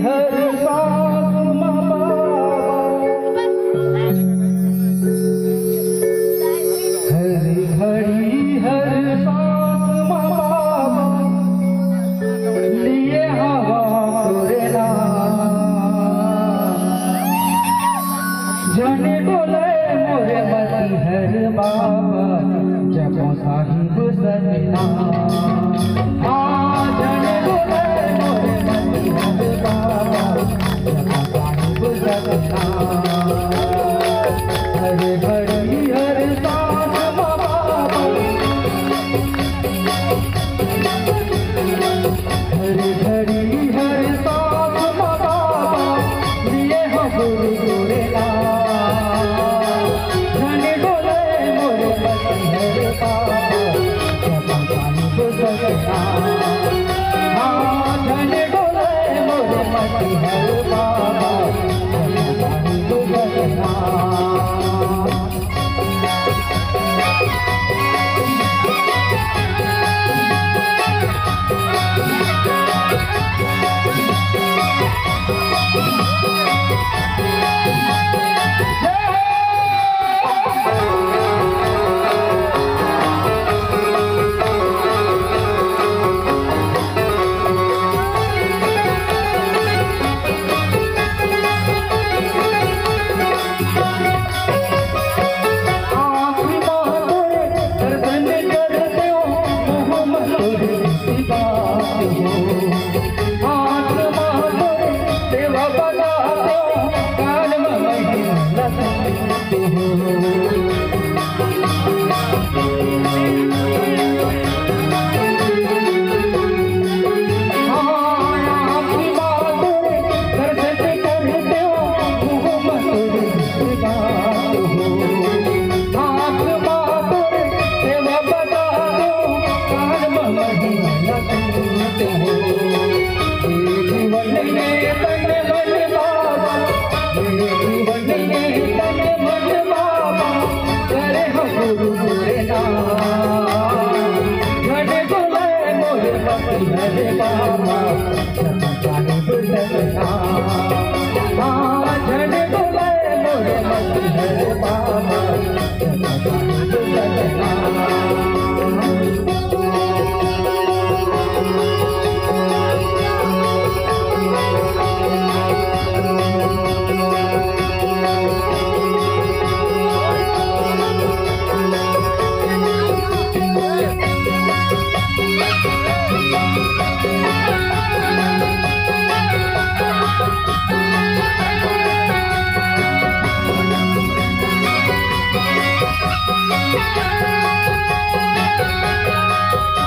हर सांस बाबा, हर घड़ी हर सांस बाबा, लिए हवा तोरे जाने बोले मोरे मती हर बाबा, जब साहिब सजना जाने बोले मोरे मती हर बाबा, जब साहिब सजना हर घड़ी हर सांस बाबा, हर घड़ी हर सांस बाबा, लिए हम गुरु तोरे जाने बोले मोरे मती हर बाबा, जब साहिब सजना जाने बोले मोरे मती हर बाबा, जब साहिब सजना। हरे बाबा जब साहिब सजना झंडे बोले मोरे मती हरे बाबा, जब साहिब सजना।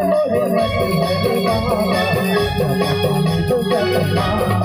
मोरे मती हरे बाबा, जब साहिब सजना।